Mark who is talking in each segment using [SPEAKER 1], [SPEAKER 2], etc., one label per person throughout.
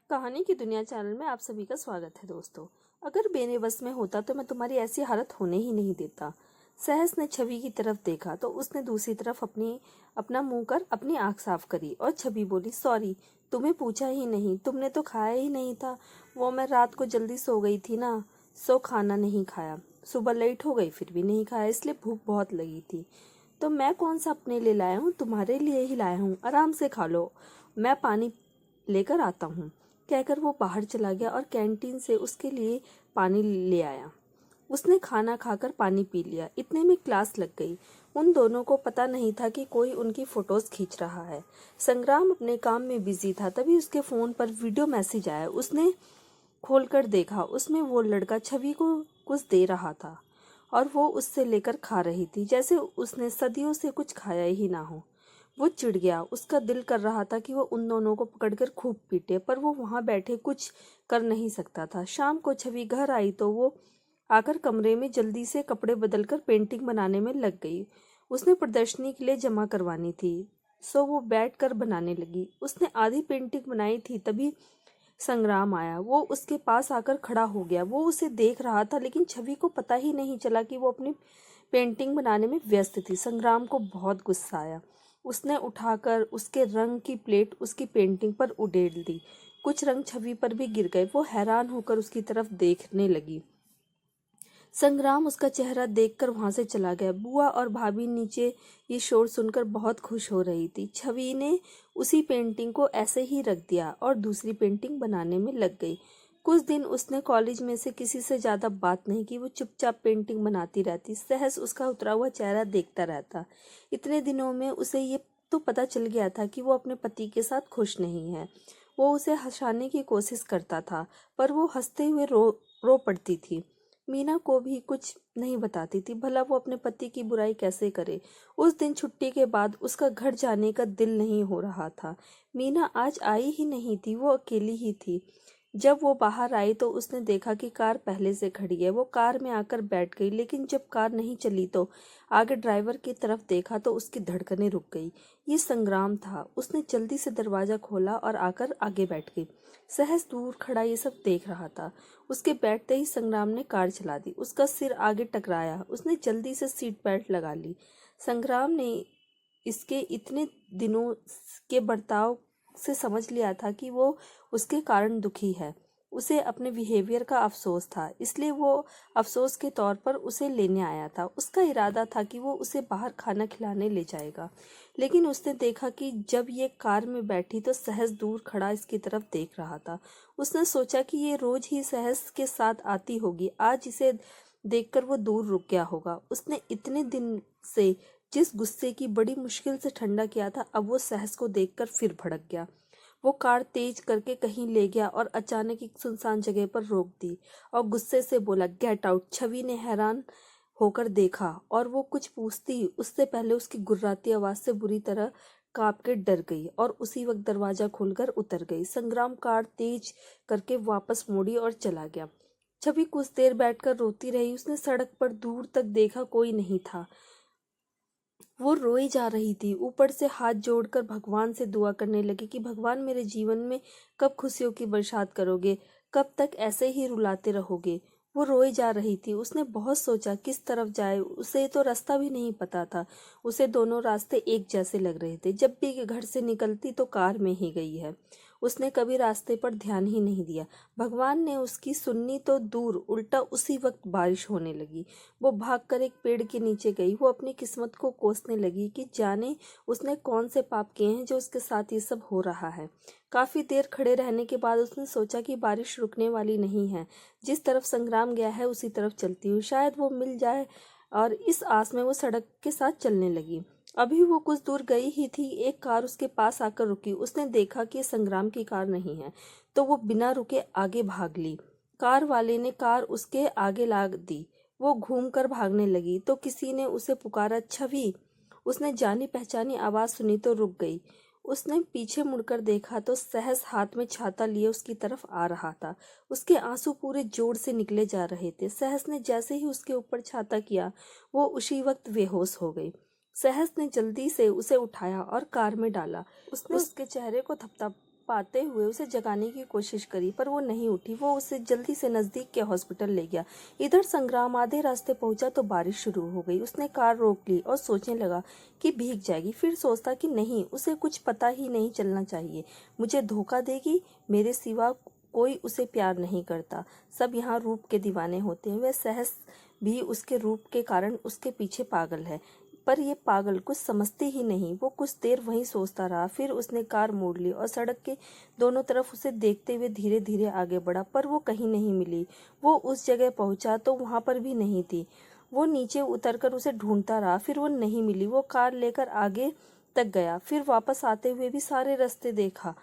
[SPEAKER 1] कहानी की दुनिया चैनल में आप सभी का स्वागत है दोस्तों। अगर मेरे बस में होता तो मैं तुम्हारी ऐसी हालत होने ही नहीं देता। सहस ने छवि की तरफ देखा तो उसने दूसरी तरफ अपना मुंह कर अपनी आंख साफ करी और छवि बोली, सॉरी, तुम्हें पूछा ही नहीं, तुमने तो खाया ही नहीं था। वो मैं रात को जल्दी सो गई थी ना, सो खाना नहीं खाया। सुबह लेट हो गई फिर भी नहीं खाया, इसलिए भूख बहुत लगी थी। तो मैं कौन सा अपने लिए लाया हूँ, तुम्हारे लिए ही लाया हूँ, आराम से खा लो, मैं पानी लेकर आता हूँ। कहकर वो बाहर चला गया और कैंटीन से उसके लिए पानी ले आया। उसने खाना खाकर पानी पी लिया। इतने में क्लास लग गई। उन दोनों को पता नहीं था कि कोई उनकी फोटोज खींच रहा है। संग्राम अपने काम में बिजी था, तभी उसके फोन पर वीडियो मैसेज आया। उसने खोलकर देखा, उसमें वो लड़का छवि को कुछ दे रहा था और वो उससे लेकर खा रही थी जैसे उसने सदियों से कुछ खाया ही ना हो। वो चिढ़ गया। उसका दिल कर रहा था कि वो उन दोनों को पकड़कर खूब पीटे, पर वो वहां बैठे कुछ कर नहीं सकता था। शाम को छवि घर आई तो वो आकर कमरे में जल्दी से कपड़े बदलकर पेंटिंग बनाने में लग गई। उसने प्रदर्शनी के लिए जमा करवानी थी, सो वो बैठकर बनाने लगी। उसने आधी पेंटिंग बनाई थी, तभी संग्राम आया। वो उसके पास आकर खड़ा हो गया। वो उसे देख रहा था, लेकिन छवि को पता ही नहीं चला कि वो अपनी पेंटिंग बनाने में व्यस्त थी। संग्राम को बहुत गुस्सा आया। उसने उठाकर उसके रंग की प्लेट उसकी पेंटिंग पर उड़ेल दी। कुछ रंग छवि पर भी गिर गए। वो हैरान होकर उसकी तरफ देखने लगी। संग्राम उसका चेहरा देखकर वहां से चला गया। बुआ और भाभी नीचे ये शोर सुनकर बहुत खुश हो रही थी। छवि ने उसी पेंटिंग को ऐसे ही रख दिया और दूसरी पेंटिंग बनाने में लग गई। कुछ दिन उसने कॉलेज में से किसी से ज्यादा बात नहीं की। वो चुपचाप पेंटिंग बनाती रहती। सहस उसका उतरा हुआ चेहरा देखता रहता। इतने दिनों में उसे ये तो पता चल गया था कि वो अपने पति के साथ खुश नहीं है। वो उसे हंसाने की कोशिश करता था, पर वो हंसते हुए रो पड़ती थी। मीना को भी कुछ नहीं बताती थी। भला वो अपने पति की बुराई कैसे करे। उस दिन छुट्टी के बाद उसका घर जाने का दिल नहीं हो रहा था। मीना आज आई ही नहीं थी। वो अकेली ही थी। जब वो बाहर आई तो उसने देखा कि कार पहले से खड़ी है। वो कार में आकर बैठ गई, लेकिन जब कार नहीं चली तो आगे ड्राइवर की तरफ देखा तो उसकी धड़कनें रुक गई। ये संग्राम था। उसने जल्दी से दरवाजा खोला और आकर आगे बैठ गई। सहस दूर खड़ा ये सब देख रहा था। उसके बैठते ही संग्राम ने कार चला दी। उसका सिर आगे टकराया। उसने जल्दी से सीट बेल्ट लगा ली। संग्राम ने इसके इतने दिनों के बर्ताव से समझ लिया था कि वो उसके कारण दुखी है। उसे अपने बिहेवियर का अफसोस था, इसलिए वो अफसोस के तौर पर उसे लेने आया था। उसका इरादा था कि वो उसे बाहर खाना खिलाने ले जाएगा, लेकिन उसने देखा कि जब ये कार में बैठी तो सहस दूर खड़ा इसकी तरफ देख रहा था। उसने सोचा कि ये रोज ही सहस के साथ आती होगी, आज इसे देखकर वो दूर रुक गया होगा। उसने इतने दिन से जिस गुस्से की बड़ी मुश्किल से ठंडा किया था, अब वो सहस को देखकर फिर भड़क गया। वो कार तेज करके कहीं ले गया और अचानक एक सुनसान जगह पर रोक दी और गुस्से से बोला, गेट आउट। छवि ने हैरान होकर देखा और वो कुछ पूछती उससे पहले उसकी गुर्राती आवाज से बुरी तरह कांप के डर गई और उसी वक्त दरवाजा खोलकर उतर गई। संग्राम कार तेज करके वापस मोड़ी और चला गया। छवि कुछ देर बैठकर रोती रही। उसने सड़क पर दूर तक देखा, कोई नहीं था। वो रोई जा रही थी। ऊपर से हाथ जोड़कर भगवान से दुआ करने लगी कि भगवान, मेरे जीवन में कब खुशियों की बरसात करोगे, कब तक ऐसे ही रुलाते रहोगे। वो रोई जा रही थी। उसने बहुत सोचा किस तरफ जाए। उसे तो रास्ता भी नहीं पता था। उसे दोनों रास्ते एक जैसे लग रहे थे। जब भी घर से निकलती तो कार में ही गई है। उसने कभी रास्ते पर ध्यान ही नहीं दिया। भगवान ने उसकी सुननी तो दूर, उल्टा उसी वक्त बारिश होने लगी। वो भागकर एक पेड़ के नीचे गई। वो अपनी किस्मत को कोसने लगी कि जाने उसने कौन से पाप किए हैं जो उसके साथ ये सब हो रहा है। काफी देर खड़े रहने के बाद उसने सोचा कि बारिश रुकने वाली नहीं है। जिस तरफ संग्राम गया है उसी तरफ चलती हूँ, शायद वो मिल जाए, और इस आस में वो सड़क के साथ चलने लगी। अभी वो कुछ दूर गई ही थी, एक कार उसके पास आकर रुकी। उसने देखा कि संग्राम की कार नहीं है, तो वो बिना रुके आगे भाग ली। कार वाले ने कार उसके आगे लाद दी। वो घूमकर भागने लगी तो किसी ने उसे पुकारा, छवि। उसने जानी पहचानी आवाज सुनी तो रुक गई। उसने पीछे मुड़कर देखा तो सहस हाथ में छाता लिए उसकी तरफ आ रहा था। उसके आंसू पूरे जोर से निकले जा रहे थे। सहस ने जैसे ही उसके ऊपर छाता किया, वो उसी वक्त बेहोश हो गई। सहस ने जल्दी से उसे उठाया और कार में डाला। उसने उसके चेहरे को पाते हुए उसे जगाने की कोशिश करी, पर वो नहीं उठी। वो उसे जल्दी से नजदीक के हॉस्पिटल ले गया। इधर संग्राम आधे रास्ते पहुंचा तो बारिश शुरू हो गई। उसने कार रोक ली और सोचने लगा कि भीग जाएगी। फिर सोचता कि नहीं, उसे कुछ पता ही नहीं चलना चाहिए। मुझे धोखा देगी, मेरे सिवा कोई उसे प्यार नहीं करता। सब यहाँ रूप के दीवाने होते हैं। वह सहस भी उसके रूप के कारण उसके पीछे पागल है, पर ये पागल कुछ समझती ही नहीं। वो कुछ देर वहीं सोचता रहा। फिर उसने कार मोड़ ली और सड़क के दोनों तरफ उसे देखते हुए धीरे धीरे आगे बढ़ा, पर वो कहीं नहीं मिली। वो उस जगह पहुंचा तो वहां पर भी नहीं थी। वो नीचे उतरकर उसे ढूंढता रहा, फिर वो नहीं मिली। वो कार लेकर आगे तक गया, फिर वापस आते हुए भी सारे रास्ते देखा,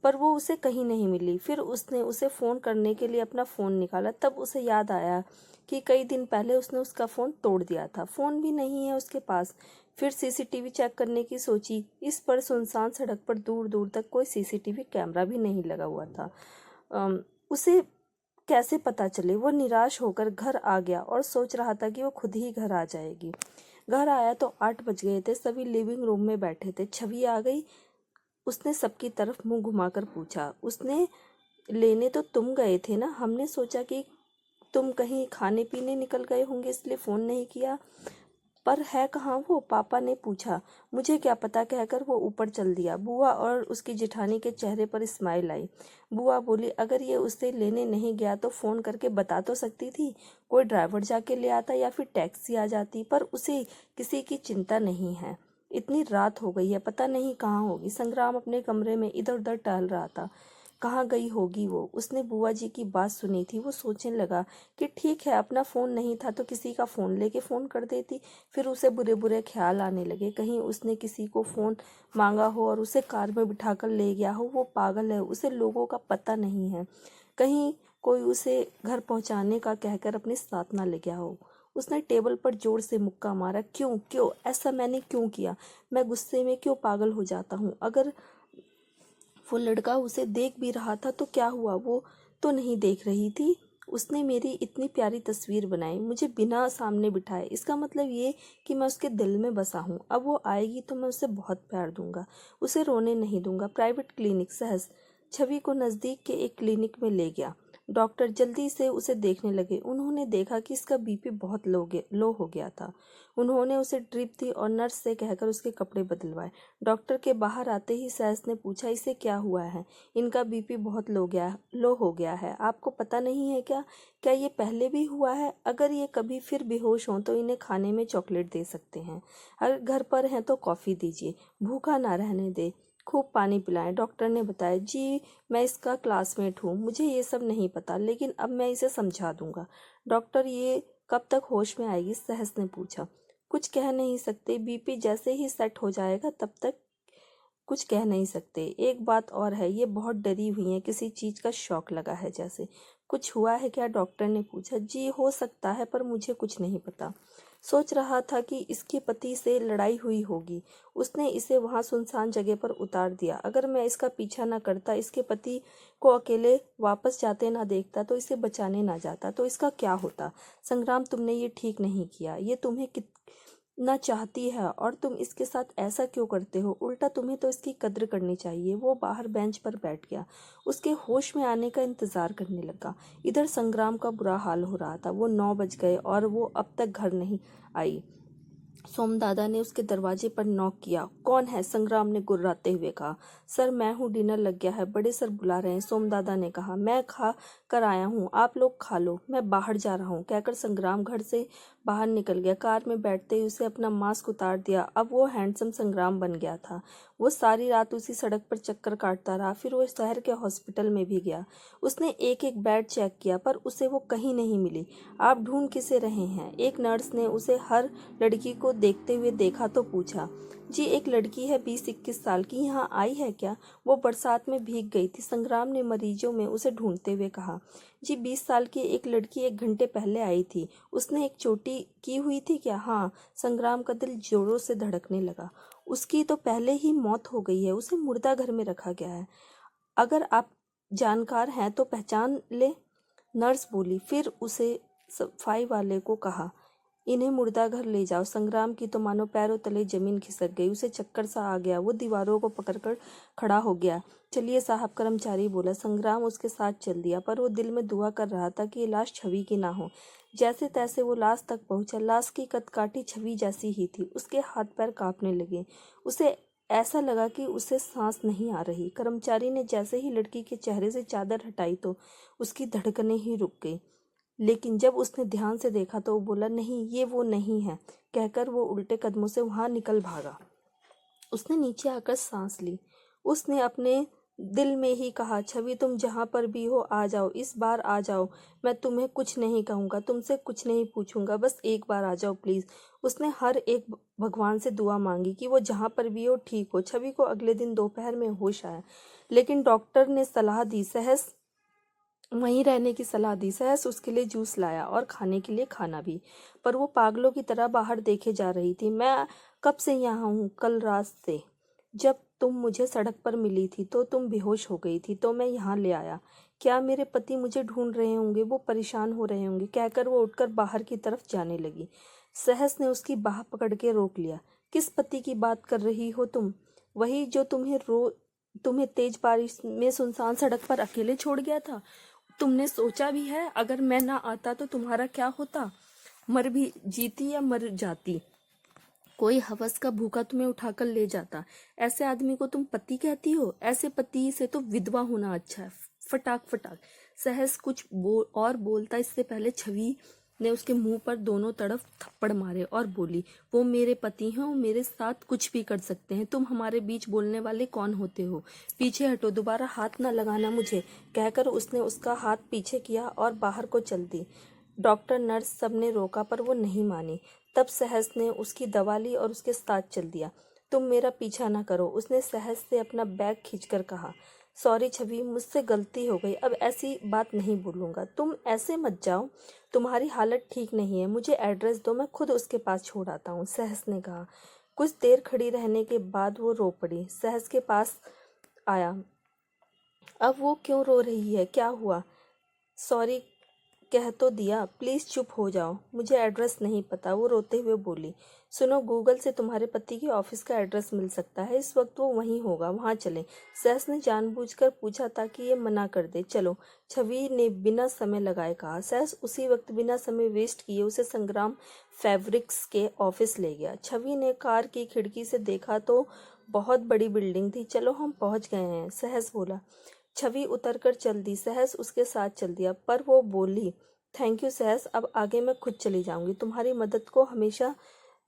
[SPEAKER 1] पर वो उसे कहीं नहीं मिली। फिर उसने उसे फ़ोन करने के लिए अपना फ़ोन निकाला। तब उसे याद आया कि कई दिन पहले उसने उसका फ़ोन तोड़ दिया था। फ़ोन भी नहीं है उसके पास। फिर सीसीटीवी चेक करने की सोची। इस पर सुनसान सड़क पर दूर दूर तक कोई सीसीटीवी कैमरा भी नहीं लगा हुआ था। उसे कैसे पता चले? वो निराश होकर घर आ गया और सोच रहा था कि वो खुद ही घर आ जाएगी। घर आया तो 8 बज गए थे। सभी लिविंग रूम में बैठे थे। छवि आ गई। उसने सबकी तरफ मुंह घुमाकर पूछा, उसने लेने तो तुम गए थे ना? हमने सोचा कि तुम कहीं खाने पीने निकल गए होंगे, इसलिए फ़ोन नहीं किया। पर है कहाँ वो? पापा ने पूछा। मुझे क्या पता, कहकर वो ऊपर चल दिया। बुआ और उसकी जेठानी के चेहरे पर स्माइल आई। बुआ बोली, अगर ये उसे लेने नहीं गया तो फ़ोन करके बता तो सकती थी। कोई ड्राइवर जाके ले आता या फिर टैक्सी आ जाती, पर उसे किसी की चिंता नहीं है। इतनी रात हो गई है, पता नहीं कहाँ होगी। संग्राम अपने कमरे में इधर उधर टहल रहा था। कहाँ गई होगी वो? उसने बुआ जी की बात सुनी थी। वो सोचने लगा कि ठीक है, अपना फ़ोन नहीं था तो किसी का फ़ोन लेके फ़ोन कर देती। फिर उसे बुरे बुरे ख्याल आने लगे। कहीं उसने किसी को फ़ोन मांगा हो और उसे कार में बिठाकर ले गया हो। वो पागल है, उसे लोगों का पता नहीं है। कहीं कोई उसे घर पहुंचाने का कहकर अपने साथ ना ले गया हो। उसने टेबल पर जोर से मुक्का मारा। क्यों क्यों ऐसा मैंने क्यों किया? मैं गुस्से में क्यों पागल हो जाता हूँ? अगर वो लड़का उसे देख भी रहा था तो क्या हुआ? वो तो नहीं देख रही थी। उसने मेरी इतनी प्यारी तस्वीर बनाई, मुझे बिना सामने बिठाए। इसका मतलब ये कि मैं उसके दिल में बसा हूँ। अब वो आएगी तो मैं उसे बहुत प्यार दूंगा, उसे रोने नहीं दूंगा। Private clinic. सहज छवि को नज़दीक के एक क्लिनिक में ले गया। डॉक्टर जल्दी से उसे देखने लगे। उन्होंने देखा कि इसका बीपी बहुत लो हो गया था। उन्होंने उसे ड्रिप दी और नर्स से कहकर उसके कपड़े बदलवाए। डॉक्टर के बाहर आते ही सहस ने पूछा, इसे क्या हुआ है? इनका बीपी बहुत लो हो गया है। आपको पता नहीं है क्या? क्या ये पहले भी हुआ है? अगर ये कभी फिर बेहोश हों तो इन्हें खाने में चॉकलेट दे सकते हैं। अगर घर पर हैं तो कॉफ़ी दीजिए, भूखा ना रहने दे, खूब पानी पिलाएं। डॉक्टर ने बताया। जी, मैं इसका क्लासमेट हूँ, मुझे ये सब नहीं पता, लेकिन अब मैं इसे समझा दूंगा। डॉक्टर, ये कब तक होश में आएगी? सहस ने पूछा। कुछ कह नहीं सकते, बीपी जैसे ही सेट हो जाएगा तब तक कुछ कह नहीं सकते। एक बात और है, ये बहुत डरी हुई है, किसी चीज का शौक लगा है जैसे। कुछ हुआ है क्या? डॉक्टर ने पूछा। जी, हो सकता है, पर मुझे कुछ नहीं पता। सोच रहा था कि इसके पति से लड़ाई हुई होगी, उसने इसे वहां सुनसान जगह पर उतार दिया। अगर मैं इसका पीछा न करता, इसके पति को अकेले वापस जाते ना देखता, तो इसे बचाने ना जाता, तो इसका क्या होता? संग्राम, तुमने ये ठीक नहीं किया। ये तुम्हें ना चाहती है और तुम इसके साथ ऐसा क्यों करते हो? उल्टा तुम्हें तो इसकी कद्र करनी चाहिए। वो बाहर बेंच पर बैठ गया, उसके होश में आने का इंतजार करने लगा। इधर संग्राम का बुरा हाल हो रहा था। वो 9 बज गए और वो अब तक घर नहीं आई। सोमदादा ने उसके दरवाजे पर नॉक किया। कौन है? संग्राम ने गुर्राते हुए कहा। सर, मैं हूँ, डिनर लग गया है, बड़े सर बुला रहे हैं। सोमदादा ने कहा। मैं खा कर आया हूँ, आप लोग खा लो, मैं बाहर जा रहा हूँ, कहकर संग्राम घर से बाहर निकल गया। कार में बैठते ही उसे अपना मास्क उतार दिया। अब वो हैंडसम संग्राम बन गया था। वो सारी रात उसी सड़क पर चक्कर काटता रहा। फिर वो शहर के हॉस्पिटल में भी गया। उसने एक एक बेड चेक किया, पर उसे वो कहीं नहीं मिली। आप ढूंढ किसे रहे हैं? एक नर्स ने उसे हर लड़की को देखते हुए देखा तो पूछा। जी, एक लड़की है 20-21 साल की, यहाँ आई है क्या? वो बरसात में भीग गई थी। संग्राम ने मरीजों में उसे ढूंढते हुए कहा। जी, 20 साल की एक लड़की 1 घंटे पहले आई थी। उसने एक चोटी की हुई थी क्या? हाँ। संग्राम का दिल जोरों से धड़कने लगा। उसकी तो पहले ही मौत हो गई है, उसे मुर्दा घर में रखा गया है। अगर आप जानकार हैं तो पहचान ले, नर्स बोली। फिर उसे सफाई वाले को कहा, इन्हें मुर्दाघर ले जाओ। संग्राम की तो मानो पैरों तले जमीन खिसक गई, उसे चक्कर सा आ गया। वो दीवारों को पकड़कर खड़ा हो गया। चलिए साहब, कर्मचारी बोला। संग्राम उसके साथ चल दिया, पर वो दिल में दुआ कर रहा था कि ये लाश छवि की ना हो। जैसे तैसे वो लाश तक पहुंचा। लाश की कदकाठी छवि जैसी ही थी। उसके हाथ पैर कांपने लगे। उसे ऐसा लगा कि उसे सांस नहीं आ रही। कर्मचारी ने जैसे ही लड़की के चेहरे से चादर हटाई तो उसकी धड़कनें ही रुक गई। लेकिन जब उसने ध्यान से देखा तो वो बोला, नहीं, ये वो नहीं है, कहकर वो उल्टे कदमों से वहां निकल भागा। उसने नीचे आकर सांस ली। उसने अपने दिल में ही कहा, छवि तुम जहां पर भी हो आ जाओ, इस बार आ जाओ। मैं तुम्हें कुछ नहीं कहूंगा, तुमसे कुछ नहीं पूछूंगा, बस एक बार आ जाओ प्लीज। उसने हर एक भगवान से दुआ मांगी कि वो जहां पर भी हो ठीक हो। छवि को अगले दिन दोपहर में होश आया, लेकिन डॉक्टर ने सलाह दी, सहस वहीं रहने की सलाह दी। सहस उसके लिए जूस लाया और खाने के लिए खाना भी, पर वो पागलों की तरह बाहर देखे जा रही थी। मैं कब से यहाँ हूँ? कल रात से। जब तुम मुझे सड़क पर मिली थी तो तुम बेहोश हो गई थी, तो मैं यहाँ ले आया। क्या मेरे पति मुझे ढूंढ रहे होंगे? वो परेशान हो रहे होंगे, कहकर वो उठकर बाहर की तरफ जाने लगी। सहस ने उसकी बाह पकड़ के रोक लिया। किस पति की बात कर रही हो तुम? वही जो तुम्हें तेज बारिश में सुनसान सड़क पर अकेले छोड़ गया था। तुमने सोचा भी है, अगर मैं ना आता तो तुम्हारा क्या होता? मर भी जीती या मर जाती? कोई हवस का भूखा तुम्हें उठाकर ले जाता। ऐसे आदमी को तुम पति कहती हो? ऐसे पति से तो विधवा होना अच्छा है। फटाक फटाक। सहस कुछ बोलता इससे पहले छवि ने उसके मुंह पर दोनों तरफ थप्पड़ मारे और बोली, वो मेरे पति हैं, वो मेरे साथ कुछ भी कर सकते हैं। तुम हमारे बीच बोलने वाले कौन होते हो? पीछे हटो, दोबारा हाथ न लगाना मुझे, कहकर उसने उसका हाथ पीछे किया और बाहर को चल दी। डॉक्टर, नर्स सबने रोका, पर वो नहीं मानी। तब सहस ने उसकी दवा ली और उसके साथ चल दिया। तुम मेरा पीछा ना करो, उसने सहस से अपना बैग खींचकर कहा। सॉरी छवि, मुझसे गलती हो गई, अब ऐसी बात नहीं बोलूंगा। तुम ऐसे मत जाओ, तुम्हारी हालत ठीक नहीं है। मुझे एड्रेस दो, मैं खुद उसके पास छोड़ आता हूँ, सहस ने कहा। कुछ देर खड़ी रहने के बाद वो रो पड़ी। सहस के पास आया। अब वो क्यों रो रही है? क्या हुआ? सॉरी कह तो दिया, प्लीज चुप हो जाओ, मुझे एड्रेस नहीं पता, वो रोते हुए बोली। सुनो, गूगल से तुम्हारे पति के ऑफिस का एड्रेस मिल सकता है, इस वक्त वो वहीं होगा, वहां चलें। सहस ने जानबूझकर पूछा ताकि ये मना कर दे। चलो, छवि ने बिना समय लगाए कहा। सहस उसी वक्त बिना समय वेस्ट किए उसे संग्राम फैब्रिक्स के ऑफिस ले गया। छवि ने कार की खिड़की से देखा तो बहुत बड़ी बिल्डिंग थी। चलो, हम पहुंच गए हैं, सहस बोला। छवि उतरकर चल दी। सहस उसके साथ चल दिया, पर वो बोली, थैंक यू सहस, अब आगे मैं खुद चली जाऊंगी, तुम्हारी मदद को हमेशा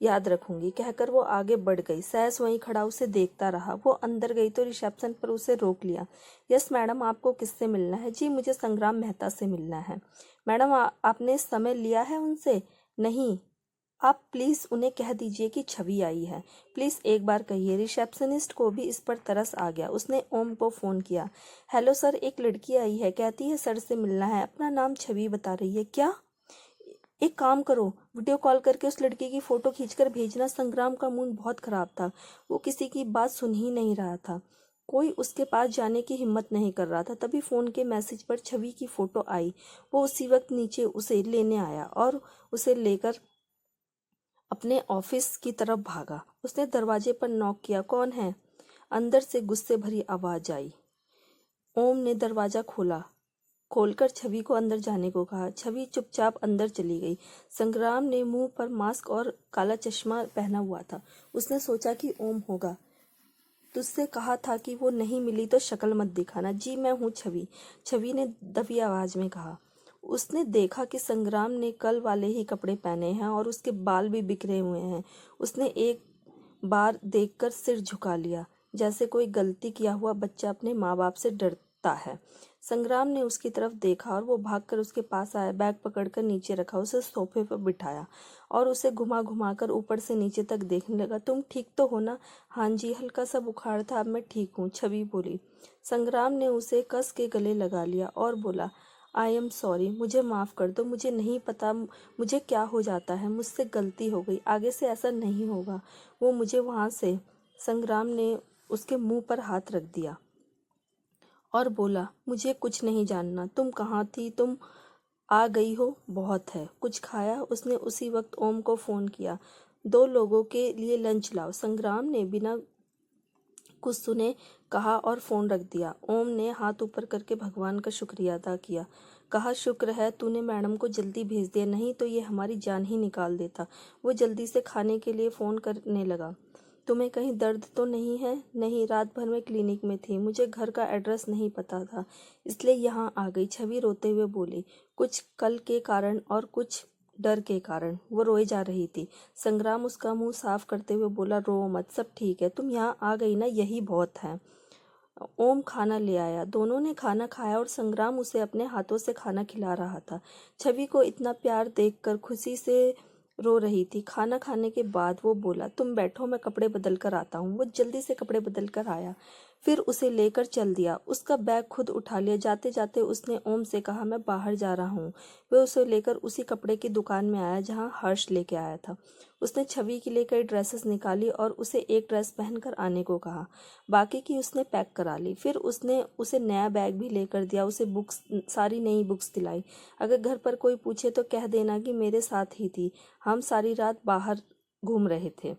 [SPEAKER 1] याद रखूंगी, कहकर वो आगे बढ़ गई। सहस वहीं खड़ा उसे देखता रहा। वो अंदर गई तो रिसेप्शन पर उसे रोक लिया। यस मैडम, आपको किससे मिलना है? जी, मुझे संग्राम मेहता से मिलना है। मैडम, आपने समय लिया है उनसे? नहीं, आप प्लीज उन्हें कह दीजिए कि छवि आई है, प्लीज एक बार कहिए। रिसेप्शनिस्ट को भी इस पर तरस आ गया। उसने ओम को फोन किया। हेलो सर, एक लड़की आई है, कहती है सर से मिलना है, अपना नाम छवि बता रही है। क्या? एक काम करो, वीडियो कॉल करके उस लड़की की फोटो खींचकर भेजना। संग्राम का मूड बहुत खराब था, वो किसी की बात सुन ही नहीं रहा था। कोई उसके पास जाने की हिम्मत नहीं कर रहा था। तभी फोन के मैसेज पर छवि की फोटो आई। वो उसी वक्त नीचे उसे लेने आया और उसे लेकर अपने ऑफिस की तरफ भागा। उसने दरवाजे पर नॉक किया। कौन है? अंदर से गुस्से भरी आवाज आई। ओम ने दरवाजा खोलकर छवि को अंदर जाने को कहा। छवि चुपचाप अंदर चली गई। संग्राम ने मुंह पर मास्क और काला चश्मा पहना हुआ था। उसने सोचा कि ओम होगा। तुझसे कहा था कि वो नहीं मिली तो शक्ल मत दिखाना। जी, मैं हूँ छवि, छवि ने दबी आवाज में कहा। उसने देखा कि संग्राम ने कल वाले ही कपड़े पहने हैं और उसके बाल भी बिखरे हुए हैं। उसने एक बार देखकर सिर झुका लिया, जैसे कोई गलती किया हुआ बच्चा अपने माँ बाप से डरता है। संग्राम ने उसकी तरफ देखा और वो भागकर उसके पास आया। बैग पकड़कर नीचे रखा, उसे सोफे पर बिठाया और उसे घुमा घुमा कर ऊपर से नीचे तक देखने लगा। तुम ठीक तो हो ना? हाँ जी, हल्का सा बुखार था, अब मैं ठीक हूँ, छवि बोली। संग्राम ने उसे कस के गले लगा लिया और बोला, आई एम सॉरी, मुझे माफ़ कर दो, मुझे नहीं पता मुझे क्या हो जाता है, मुझसे गलती हो गई, आगे से ऐसा नहीं होगा। वो मुझे वहाँ से। संग्राम ने उसके मुंह पर हाथ रख दिया और बोला, मुझे कुछ नहीं जानना। तुम कहाँ थी? तुम आ गई हो, बहुत है। कुछ खाया? उसने उसी वक्त ओम को फ़ोन किया। 2 लोगों के लिए लंच लाओ। संग्राम ने बिना कुछ सुने कहा और फ़ोन रख दिया। ओम ने हाथ ऊपर करके भगवान का शुक्रिया अदा किया। कहा, शुक्र है तूने मैडम को जल्दी भेज दिया, नहीं तो ये हमारी जान ही निकाल देता। वो जल्दी से खाने के लिए फ़ोन करने लगा। तुम्हें कहीं दर्द तो नहीं है? नहीं, रात भर में क्लिनिक में थी, मुझे घर का एड्रेस नहीं पता था, इसलिए यहाँ आ गई। छवि रोते हुए बोली। कुछ कल के कारण और कुछ डर के कारण वो रोए जा रही थी। संग्राम उसका मुंह साफ करते हुए बोला, रो मत, सब ठीक है, तुम यहाँ आ गई ना, यही बहुत है। ओम खाना ले आया। दोनों ने खाना खाया और संग्राम उसे अपने हाथों से खाना खिला रहा था। छवि को इतना प्यार देखकर खुशी से रो रही थी। खाना खाने के बाद वो बोला, तुम बैठो, मैं कपड़े बदल कर आता हूँ। वो जल्दी से कपड़े बदल कर आया, फिर उसे लेकर चल दिया। उसका बैग खुद उठा लिया। जाते जाते उसने ओम से कहा, मैं बाहर जा रहा हूँ। वह उसे लेकर उसी कपड़े की दुकान में आया जहाँ हर्ष लेके आया था। उसने छवि के लिए कई ड्रेसेस निकाली और उसे एक ड्रेस पहनकर आने को कहा। बाकी की उसने पैक करा ली। फिर उसने उसे नया बैग भी लेकर दिया। उसे बुक्स, सारी नई बुक्स दिलाई। अगर घर पर कोई पूछे तो कह देना कि मेरे साथ ही थी, हम सारी रात बाहर घूम रहे थे।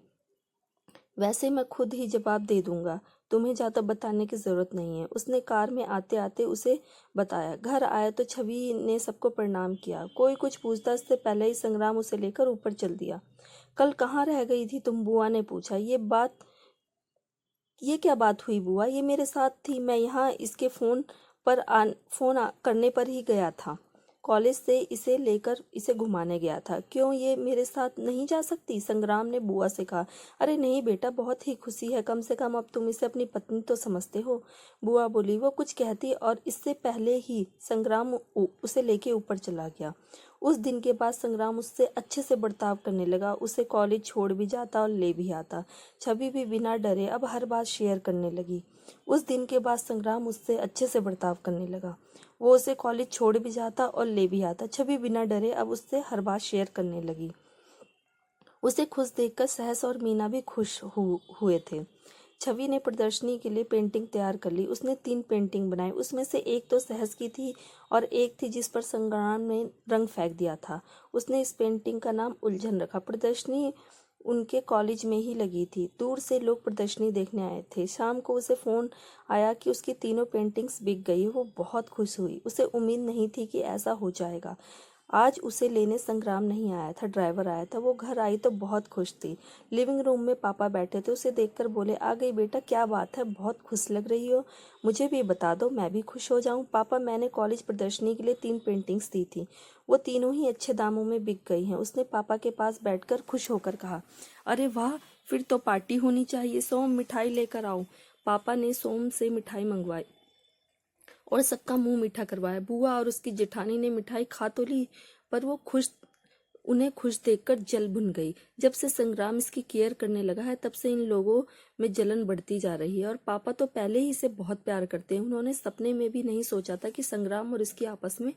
[SPEAKER 1] वैसे मैं खुद ही जवाब दे दूंगा, तुम्हें ज़्यादा बताने की ज़रूरत नहीं है। उसने कार में आते आते उसे बताया। घर आया तो छवि ने सबको प्रणाम किया। कोई कुछ पूछता इससे पहले ही संग्राम उसे लेकर ऊपर चल दिया। कल कहाँ रह गई थी तुम? बुआ ने पूछा। ये क्या बात हुई बुआ? ये मेरे साथ थी, मैं यहाँ इसके फ़ोन करने पर ही गया था। कॉलेज से इसे लेकर इसे घुमाने गया था। क्यों, ये मेरे साथ नहीं जा सकती? संग्राम ने बुआ से कहा। अरे नहीं बेटा, बहुत ही खुशी है, कम से कम अब तुम इसे अपनी पत्नी तो समझते हो, बुआ बोली। वो कुछ कहती और इससे पहले ही संग्राम उसे लेके ऊपर चला गया। उस दिन के बाद संग्राम उससे अच्छे से बर्ताव करने लगा। उसे कॉलेज छोड़ भी जाता और ले भी आता। छवि भी बिना डरे अब हर बात शेयर करने लगी। उस दिन के बाद संग्राम उससे अच्छे से बर्ताव करने लगा। वो उसे कॉलेज छोड़ भी जाता और ले भी आता। छवि बिना डरे अब उससे हर बात शेयर करने लगी। उसे खुश देखकर सहस और मीना भी खुश हुए थे। छवि ने प्रदर्शनी के लिए पेंटिंग तैयार कर ली। उसने 3 पेंटिंग बनाई। उसमें से एक तो सहस की थी और एक थी जिस पर संग्राम ने रंग फेंक दिया था। उसने इस पेंटिंग का नाम उलझन रखा। प्रदर्शनी उनके कॉलेज में ही लगी थी। दूर से लोग प्रदर्शनी देखने आए थे। शाम को उसे फ़ोन आया कि उसकी तीनों पेंटिंग्स बिक गई। वो बहुत खुश हुई। उसे उम्मीद नहीं थी कि ऐसा हो जाएगा। आज उसे लेने संग्राम नहीं आया था, ड्राइवर आया था। वो घर आई तो बहुत खुश थी। लिविंग रूम में पापा बैठे थे। उसे देखकर बोले, आ गई बेटा, क्या बात है, बहुत खुश लग रही हो, मुझे भी बता दो, मैं भी खुश हो जाऊं। पापा, मैंने कॉलेज प्रदर्शनी के लिए 3 पेंटिंग्स दी थी, वो तीनों ही अच्छे दामों में बिक गई हैं। उसने पापा के पास बैठकर खुश होकर कहा। अरे वाह, फिर तो पार्टी होनी चाहिए। सोम, मिठाई लेकर आओ। पापा ने सोम से मिठाई मंगवाई और सबका मुंह मीठा करवाया। बुआ और उसकी जेठानी ने मिठाई खा तो ली, पर वो उन्हें खुश देखकर जल भुन गई। जब से संग्राम इसकी केयर करने लगा है, तब से इन लोगों में जलन बढ़ती जा रही है। और पापा तो पहले ही इसे बहुत प्यार करते हैं। उन्होंने सपने में भी नहीं सोचा था कि संग्राम और इसकी आपस में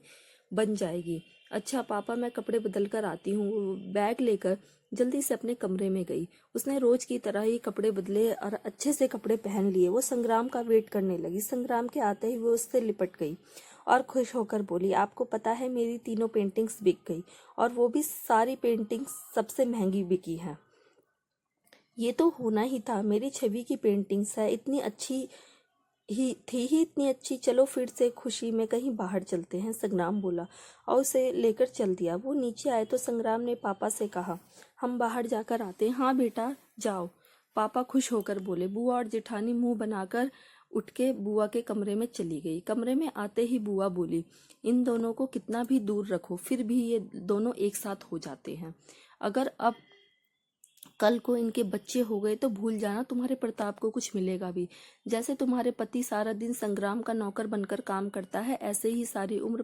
[SPEAKER 1] बन जाएगी। अच्छा पापा, मैं कपड़े बदल कर आती हूँ। बैग लेकर जल्दी से अपने कमरे में गई। उसने रोज की तरह ही कपड़े बदले और अच्छे से कपड़े पहन लिए। वो संग्राम का वेट करने लगी। संग्राम के आते ही वो उससे लिपट गई और खुश होकर बोली, आपको पता है मेरी तीनों पेंटिंग्स बिक गई, और वो भी सारी पेंटिंग्स सबसे महंगी बिकी हैं। ये तो होना ही था, मेरी छवि की पेंटिंग्स है, इतनी अच्छी ही इतनी अच्छी। चलो फिर से खुशी में कहीं बाहर चलते हैं, संग्राम बोला और उसे लेकर चल दिया। वो नीचे आए तो संग्राम ने पापा से कहा, हम बाहर जाकर आते हैं। हाँ बेटा जाओ, पापा खुश होकर बोले। बुआ और जेठानी मुंह बनाकर उठ के बुआ के कमरे में चली गई। कमरे में आते ही बुआ बोली, इन दोनों को कितना भी दूर रखो फिर भी ये दोनों एक साथ हो जाते हैं। अगर अब कल को इनके बच्चे हो गए तो भूल जाना तुम्हारे प्रताप को कुछ मिलेगा भी। जैसे तुम्हारे पति सारा दिन संग्राम का नौकर बनकर काम करता है, ऐसे ही सारी उम्र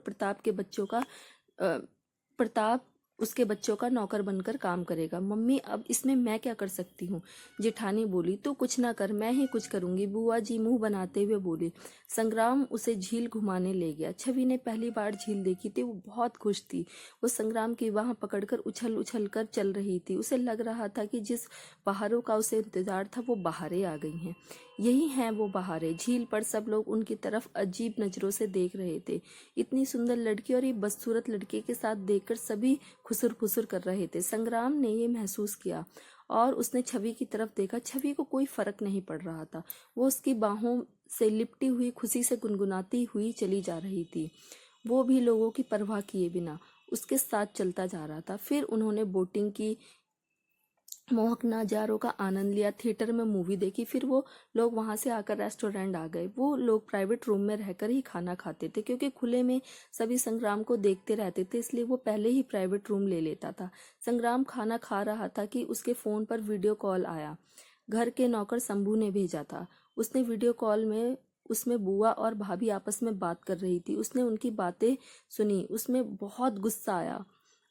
[SPEAKER 1] प्रताप उसके बच्चों का नौकर बनकर काम करेगा। मम्मी, अब इसमें मैं क्या कर सकती हूँ? जेठानी बोली, तू कुछ ना कर, मैं ही कुछ करूंगी। बुआ जी मुंह बनाते हुए बोली। संग्राम उसे झील घुमाने ले गया। छवि ने पहली बार झील देखी थी। वो बहुत खुश थी। वो संग्राम की बाह पकड़कर उछल उछल कर चल रही थी। उसे लग रहा था कि जिस पहाड़ों का उसे इंतजार था वो बाहरें आ गई हैं। यही हैं वो बहारें। झील पर सब लोग उनकी तरफ अजीब नजरों से देख रहे थे। इतनी सुंदर लड़की और ये बदसूरत लड़के के साथ देखकर सभी खुसर फुसर कर रहे थे। संग्राम ने ये महसूस किया और उसने छवि की तरफ देखा। छवि को कोई फर्क नहीं पड़ रहा था। वो उसकी बाहों से लिपटी हुई खुशी से गुनगुनाती हुई चली जा रही थी। वो भी लोगों की परवाह किए बिना उसके साथ चलता जा रहा था। फिर उन्होंने बोटिंग की, मोहक नजारों का आनंद लिया, थिएटर में मूवी देखी। फिर वो लोग वहां से आकर रेस्टोरेंट आ गए। वो लोग प्राइवेट रूम में रहकर ही खाना खाते थे, क्योंकि खुले में सभी संग्राम को देखते रहते थे, इसलिए वो पहले ही प्राइवेट रूम ले लेता था। संग्राम खाना खा रहा था कि उसके फोन पर वीडियो कॉल आया। घर के नौकर शंभू ने भेजा था। उसने वीडियो कॉल में उसमें बुआ और भाभी आपस में बात कर रही थी। उसने उनकी बातें सुनी। उसमें बहुत गुस्सा आया।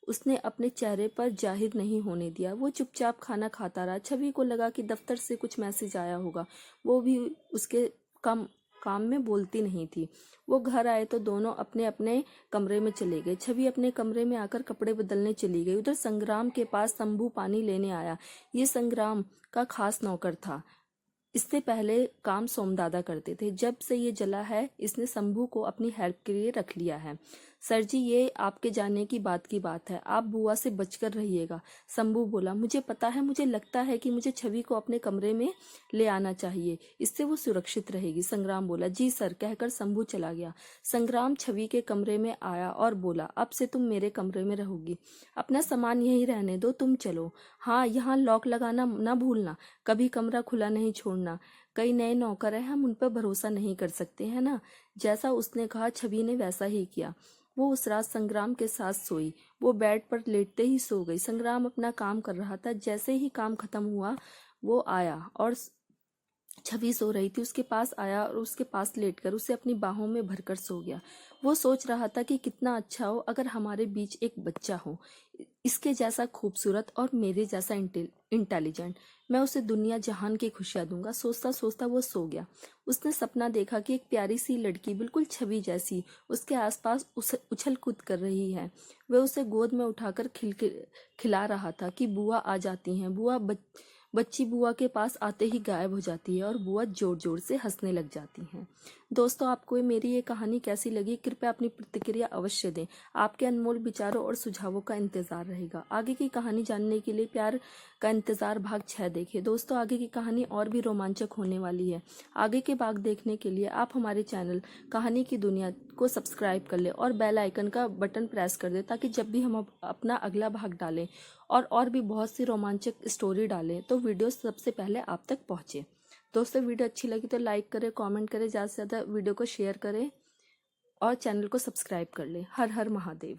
[SPEAKER 1] उसने अपने चेहरे पर जाहिर नहीं होने दिया। वो चुपचाप खाना खाता रहा। छवि को लगा कि दफ्तर से कुछ मैसेज आया होगा। वो भी उसके काम में बोलती नहीं थी। वो घर आए तो दोनों अपने अपने कमरे में चले गए। छवि अपने कमरे में आकर कपड़े बदलने चली गई। उधर संग्राम के पास शंभू पानी लेने आया। ये संग्राम का खास नौकर था। इससे पहले काम सोमदादा करते थे। जब से ये जला है, इसने शंभू को अपनी हेल्प के लिए रख लिया है। सर जी, ये आपके जाने की बात है। आप बुआ से बचकर रहिएगा। शंभू बोला, मुझे पता है, मुझे लगता है कि मुझे छवि को अपने कमरे में ले आना चाहिए, इससे वो सुरक्षित रहेगी। संग्राम बोला, जी सर, कहकर शंभू चला गया। संग्राम छवि के कमरे में आया और बोला, अब से तुम मेरे कमरे में रहोगी। अपना सामान यहीं रहने दो, तुम चलो। हाँ, यहाँ लॉक लगाना ना भूलना। कभी कमरा खुला नहीं छोड़ना। कई नए नौकर हैं, हम उन पर भरोसा नहीं कर सकते, है ना। जैसा उसने कहा, छवि ने वैसा ही किया। वो उस रात संग्राम के साथ सोई। वो बेड पर लेटते ही सो गई। संग्राम अपना काम कर रहा था। जैसे ही काम खत्म हुआ, वो आया और छवि सो रही थी, उसके पास आया और उसके पास लेटकर उसे अपनी बाहों में भरकर सो गया। वो सोच रहा था कि कितना अच्छा हो अगर हमारे बीच एक बच्चा हो, इसके जैसा खूबसूरत और मेरे जैसा इंटेलिजेंट। मैं उसे दुनिया जहान की खुशियां दूंगा। सोचता सोचता वो सो गया। उसने सपना देखा कि एक प्यारी सी लड़की बिल्कुल छवि जैसी उसके आसपास उछल कूद कर रही है। वह उसे गोद में उठाकर खिला रहा था कि बुआ आ जाती हैं। बच्ची बुआ के पास आते ही गायब हो जाती है और बुआ जोर जोर से हंसने लग जाती हैं। दोस्तों, आपको मेरी ये कहानी कैसी लगी? कृपया अपनी प्रतिक्रिया अवश्य दें। आपके अनमोल विचारों और सुझावों का इंतजार रहेगा। आगे की कहानी जानने के लिए प्यार का इंतजार भाग 6 देखें। दोस्तों, आगे की कहानी और भी रोमांचक होने वाली है। आगे के भाग देखने के लिए आप हमारे चैनल कहानी की दुनिया को सब्सक्राइब कर लें और बेल आइकन का बटन प्रेस कर दें, ताकि जब भी हम अपना अगला भाग डालें और भी बहुत सी रोमांचक स्टोरी डालें तो वीडियो सबसे पहले आप तक पहुंचे। दोस्तों, वीडियो अच्छी लगी तो लाइक करें, कमेंट करें, ज़्यादा से ज़्यादा वीडियो को शेयर करें और चैनल को सब्सक्राइब कर लें। हर हर महादेव।